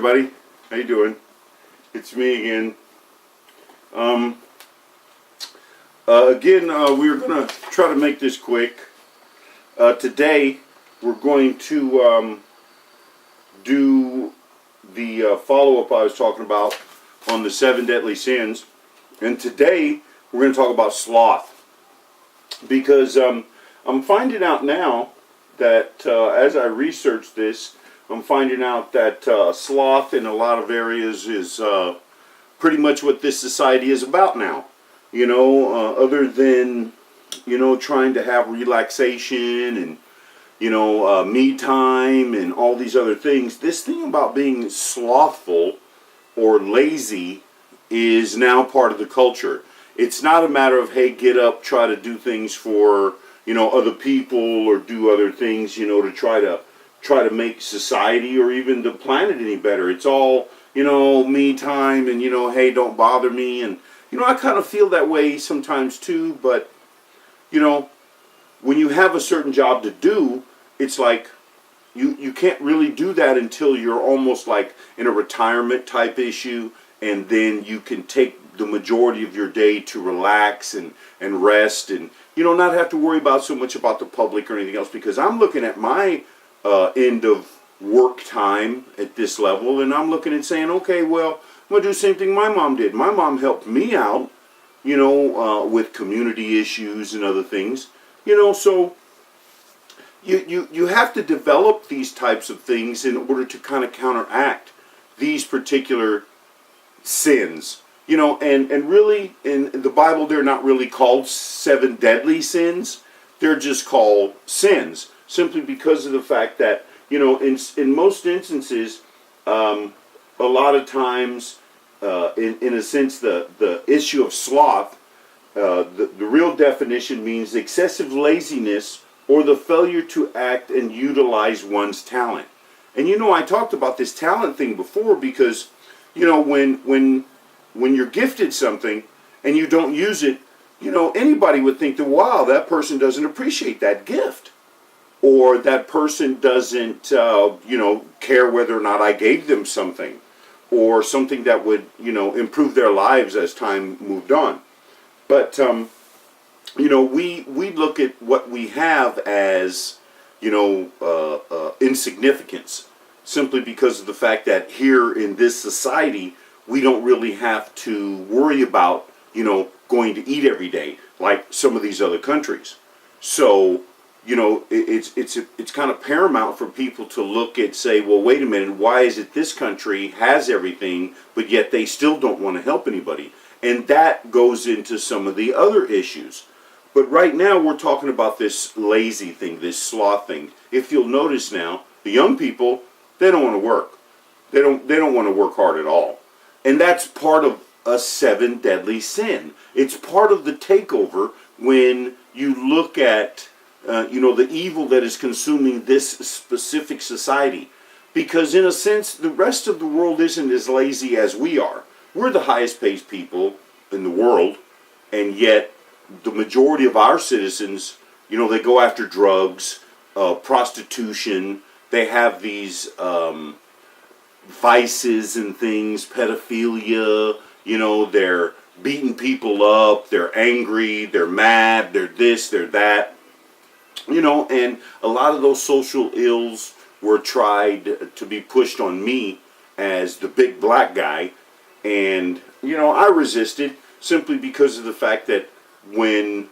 everybody. How you doing? It's me again. We're going to try to make this quick. Today, we're going to do the follow-up I was talking about on the 7 deadly sins. And today, we're going to talk about sloth. Because I'm finding out now that as I research this, I'm finding out that sloth in a lot of areas is pretty much what this society is about now. You know, other than, you know, trying to have relaxation and, you know, me time and all these other things, this thing about being slothful or lazy is now part of the culture. It's not a matter of, hey, get up, try to do things for, you know, other people or do other things, you know, to try to make society or even the planet any better. It's all, you know, me time and, you know, hey, don't bother me. And, you know, I kind of feel that way sometimes too. But, you know, when you have a certain job to do, it's like you can't really do that until you're almost like in a retirement type issue. And then you can take the majority of your day to relax and rest and, you know, not have to worry about so much about the public or anything else. Because I'm looking at my end of work time at this level, and I'm looking and saying, okay, well, I'm going to do the same thing my mom did. My mom helped me out, you know, with community issues and other things, you know, so you have to develop these types of things in order to kind of counteract these particular sins, you know, and really in the Bible they're not really called 7 deadly sins, they're just called sins. Simply because of the fact that, you know, in most instances, a lot of times, in a sense, the issue of sloth, the real definition means excessive laziness or the failure to act and utilize one's talent. And, you know, I talked about this talent thing before because, you know, when you're gifted something and you don't use it, you know, anybody would think that, wow, that person doesn't appreciate that gift. Or that person doesn't, you know, care whether or not I gave them something. Or something that would, you know, improve their lives as time moved on. But, you know, we look at what we have as, you know, insignificance. Simply because of the fact that here in this society, we don't really have to worry about, you know, going to eat every day like some of these other countries. So, you know, it's kind of paramount for people to look at, say, well, wait a minute, why is it this country has everything, but yet they still don't want to help anybody? And that goes into some of the other issues. But right now we're talking about this lazy thing, this sloth thing. If you'll notice now, the young people, they don't want to work. They don't want to work hard at all. And that's part of a 7 deadly sin. It's part of the takeover when you look at you know, the evil that is consuming this specific society. Because in a sense, the rest of the world isn't as lazy as we are. We're the highest paid people in the world, and yet the majority of our citizens, you know, they go after drugs, prostitution, they have these vices and things, pedophilia, you know, they're beating people up, they're angry, they're mad, they're this, they're that. You know, and a lot of those social ills were tried to be pushed on me as the big black guy. And, you know, I resisted simply because of the fact that when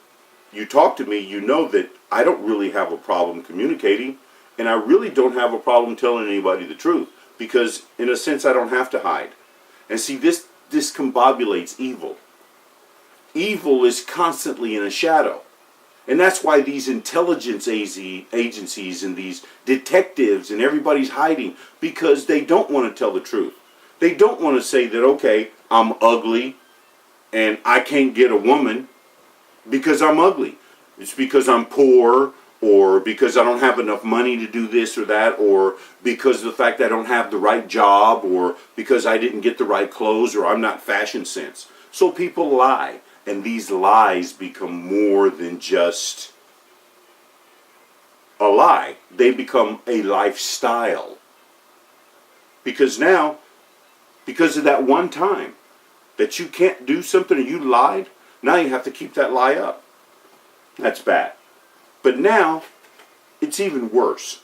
you talk to me, you know that I don't really have a problem communicating. And I really don't have a problem telling anybody the truth. Because, in a sense, I don't have to hide. And see, this discombobulates evil. Evil is constantly in a shadow. And that's why these intelligence agencies and these detectives and everybody's hiding, because they don't want to tell the truth. They don't want to say that, okay, I'm ugly and I can't get a woman because I'm ugly. It's because I'm poor, or because I don't have enough money to do this or that, or because of the fact that I don't have the right job, or because I didn't get the right clothes, or I'm not fashion sense. So people lie. And these lies become more than just a lie. They become a lifestyle. Because now, because of that one time that you can't do something or you lied, now you have to keep that lie up. That's bad. But now, it's even worse.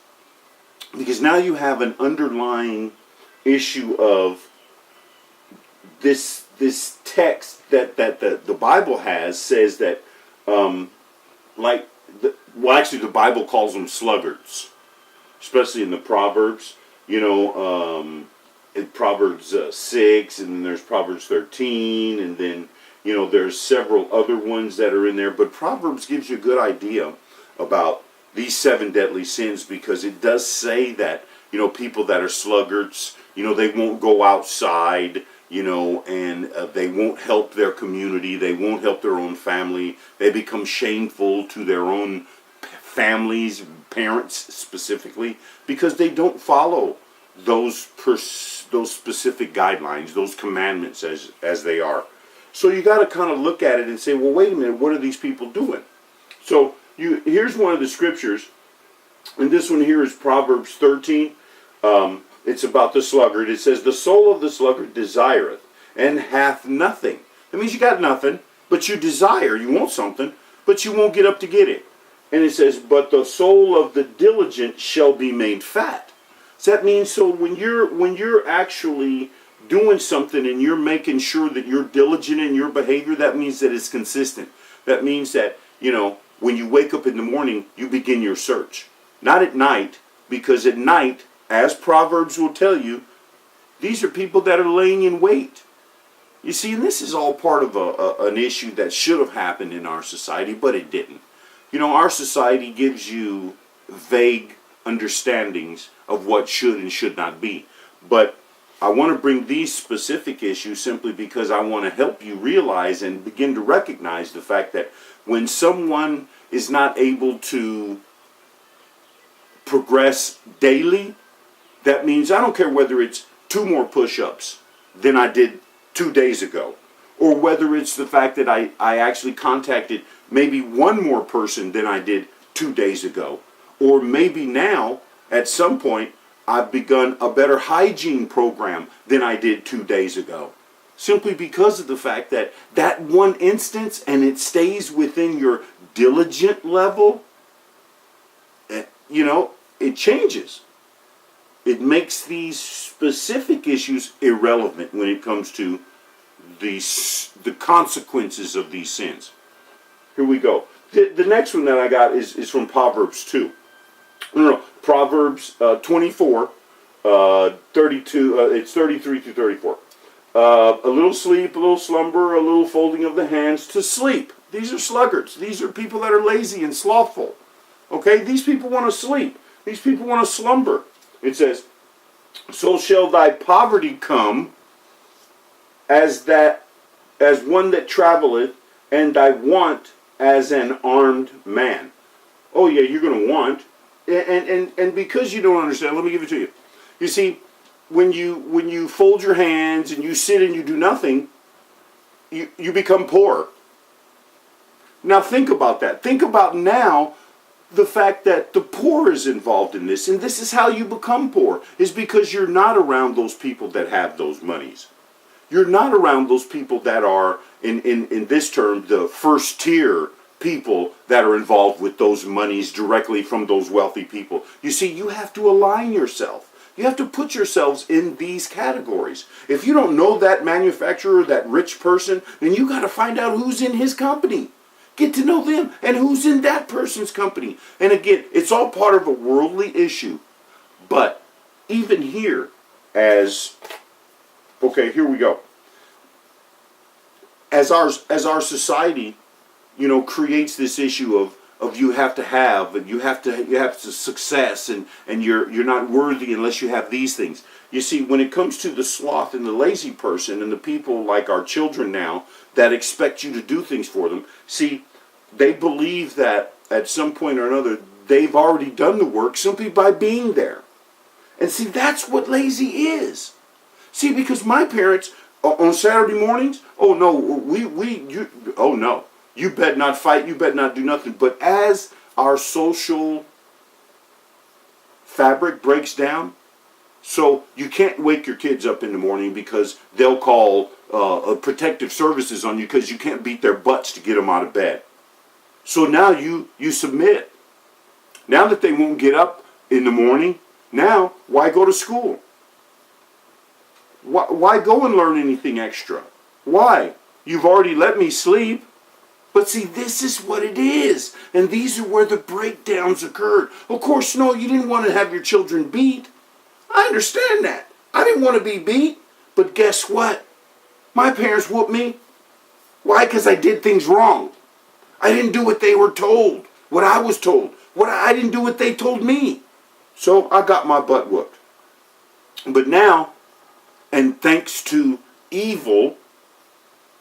Because now you have an underlying issue of this text that the Bible has says that, actually the Bible calls them sluggards. Especially in the Proverbs. In Proverbs 6, and then there's Proverbs 13, and then, there's several other ones that are in there. But Proverbs gives you a good idea about these 7 deadly sins, because it does say that, people that are sluggards, they won't go outside, and they won't help their community, they won't help their own family, they become shameful to their own families, parents specifically, because they don't follow those specific guidelines, those commandments as they are. So you got to kind of look at it and say, well, wait a minute, what are these people doing? So here's one of the scriptures, and this one here is Proverbs 13. It's about the sluggard. It says, the soul of the sluggard desireth, and hath nothing. That means you got nothing, but you desire, you want something, but you won't get up to get it. And it says, but the soul of the diligent shall be made fat. So that means, so when you're actually doing something and you're making sure that you're diligent in your behavior, that means that it's consistent. That means that, when you wake up in the morning, you begin your search. Not at night, because at night, as Proverbs will tell you, these are people that are laying in wait. You see, and this is all part of an issue that should have happened in our society, but it didn't. Our society gives you vague understandings of what should and should not be. But I want to bring these specific issues simply because I want to help you realize and begin to recognize the fact that when someone is not able to progress daily, that means I don't care whether it's 2 more push-ups than I did 2 days ago, or whether it's the fact that I actually contacted maybe 1 more person than I did 2 days ago, or maybe now at some point I've begun a better hygiene program than I did 2 days ago. Simply because of the fact that that one instance, and it stays within your diligent level, it changes. It makes these specific issues irrelevant when it comes to the consequences of these sins. Here we go. The next one that I got is from Proverbs 2. Proverbs 24, 32, it's 33 through 34. A little sleep, a little slumber, a little folding of the hands to sleep. These are sluggards. These are people that are lazy and slothful. Okay? These people want to sleep. These people want to slumber. It says, so shall thy poverty come as one that traveleth, and thy want as an armed man. Oh yeah, you're going to want. And because you don't understand, let me give it to you. You see, when you fold your hands and you sit and you do nothing, you become poor. Now think about that. Think about now the fact that the poor is involved in this, and this is how you become poor, is because you're not around those people that have those monies. You're not around those people that are, in this term, the first tier people that are involved with those monies directly from those wealthy people. You see, you have to align yourself. You have to put yourselves in these categories. If you don't know that manufacturer, that rich person, then you got to find out who's in his company. Get to know them and who's in that person's company. And again, it's all part of a worldly issue. But even here, here we go. As our society, creates this issue of you have to have, and you have to success, and you're not worthy unless you have these things. You see, when it comes to the sloth and the lazy person and the people like our children now that expect you to do things for them, see, they believe that at some point or another they've already done the work simply by being there. And see, that's what lazy is. See, because my parents on Saturday mornings, oh no, you bet not fight, you bet not do nothing. But as our social fabric breaks down, So you can't wake your kids up in the morning because they'll call protective services on you because you can't beat their butts to get them out of bed. So now you submit. Now that they won't get up in the morning, now why go to school? Why go and learn anything extra? Why? You've already let me sleep. But see, this is what it is. And these are where the breakdowns occurred. Of course, no, you didn't want to have your children beat. I understand that. I didn't want to be beat. But guess what? My parents whooped me. Why? Because I did things wrong. I didn't do what they were told, what I was told. I didn't do what they told me. So I got my butt whooped. But now, and thanks to evil,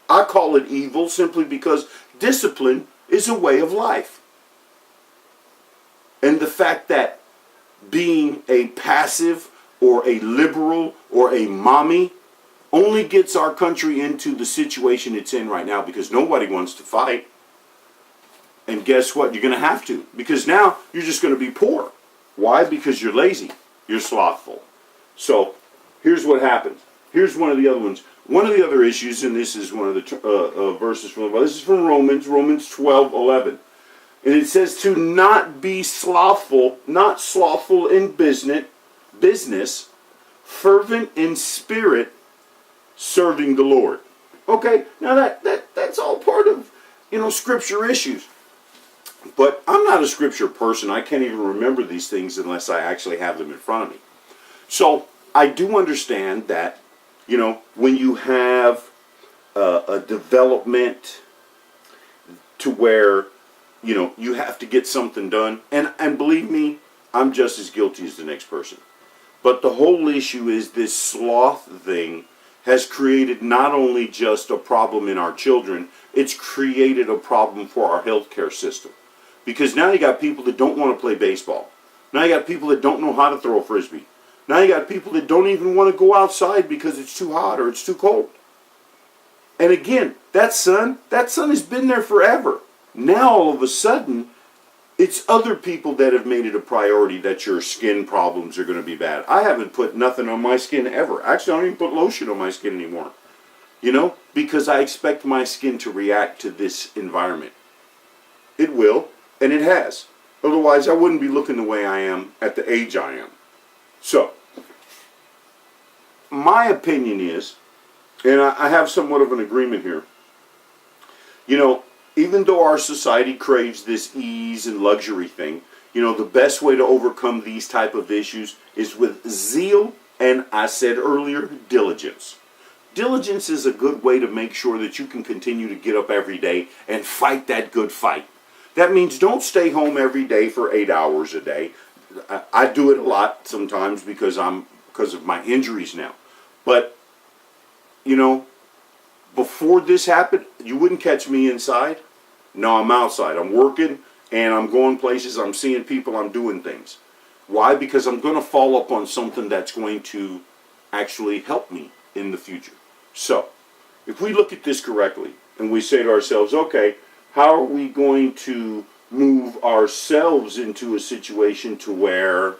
I call it evil simply because discipline is a way of life. And the fact that being a passive or a liberal or a mommy only gets our country into the situation it's in right now because nobody wants to fight. And guess what? You're going to have to. Because now you're just going to be poor. Why? Because you're lazy. You're slothful. So here's what happens. Here's one of the other ones. One of the other issues, and this is one of the verses from the Bible. This is from Romans 12:11. And it says to not be slothful, not slothful in business, fervent in spirit, serving the Lord. Okay, now that's all part of, scripture issues. But I'm not a scripture person. I can't even remember these things unless I actually have them in front of me. So I do understand that, when you have a development to where, you have to get something done. And believe me, I'm just as guilty as the next person. But the whole issue is this sloth thing has created not only just a problem in our children, it's created a problem for our healthcare system. Because now you got people that don't want to play baseball. Now you got people that don't know how to throw a frisbee. Now you got people that don't even want to go outside because it's too hot or it's too cold. And again, that sun has been there forever. Now all of a sudden, it's other people that have made it a priority that your skin problems are going to be bad. I haven't put nothing on my skin ever. Actually, I don't even put lotion on my skin anymore. Because I expect my skin to react to this environment. It will, and it has. Otherwise, I wouldn't be looking the way I am at the age I am. So, my opinion is, and I have somewhat of an agreement here, even though our society craves this ease and luxury thing, the best way to overcome these type of issues is with zeal and, I said earlier, diligence. Diligence is a good way to make sure that you can continue to get up every day and fight that good fight. That means don't stay home every day for 8 hours a day. I do it a lot sometimes because of my injuries now. But, before this happened, you wouldn't catch me inside. No, I'm outside. I'm working and I'm going places. I'm seeing people. I'm doing things. Why? Because I'm going to fall up on something that's going to actually help me in the future. So, if we look at this correctly and we say to ourselves, okay, how are we going to move ourselves into a situation to where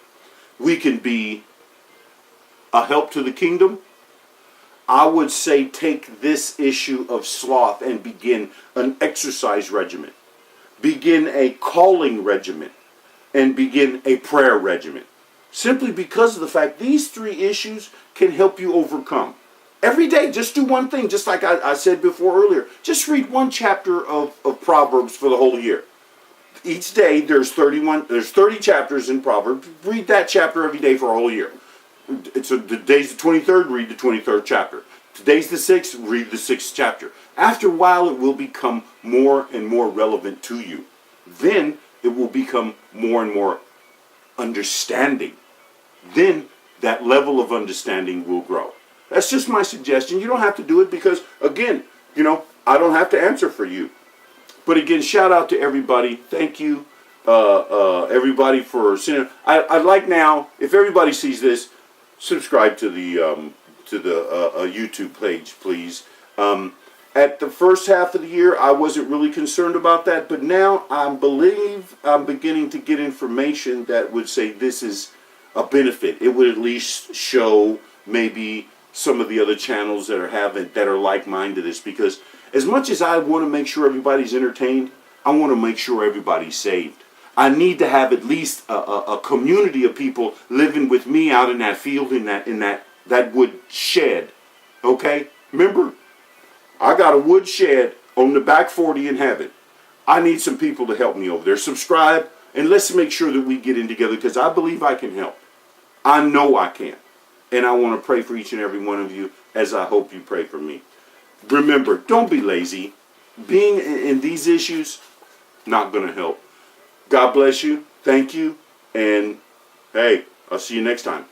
we can be a help to the kingdom? I would say take this issue of sloth and begin an exercise regimen. Begin a calling regimen. And begin a prayer regimen. Simply because of the fact these three issues can help you overcome. Every day, just do one thing, just like I said before earlier. Just read one chapter of Proverbs for the whole year. Each day, there's 30 chapters in Proverbs. Read that chapter every day for a whole year. Today's the 23rd, read the 23rd chapter. Today's the 6th, read the 6th chapter. After a while, it will become more and more relevant to you. Then, it will become more and more understanding. Then, that level of understanding will grow. That's just my suggestion. You don't have to do it because, again, I don't have to answer for you. But again, shout out to everybody. Thank you, everybody, for sending. I'd like now, if everybody sees this, subscribe to the YouTube page, please. At the first half of the year, I wasn't really concerned about that, but now I believe I'm beginning to get information that would say this is a benefit. It would at least show maybe some of the other channels that are like-minded to this, because as much as I want to make sure everybody's entertained, I want to make sure everybody's saved. I need to have at least a community of people living with me out in that field, in that wood shed. Okay? Remember, I got a wood shed on the back 40 in heaven. I need some people to help me over there. Subscribe, and let's make sure that we get in together, because I believe I can help. I know I can. And I want to pray for each and every one of you, as I hope you pray for me. Remember, don't be lazy. Being in these issues, not going to help. God bless you. Thank you. And, hey, I'll see you next time.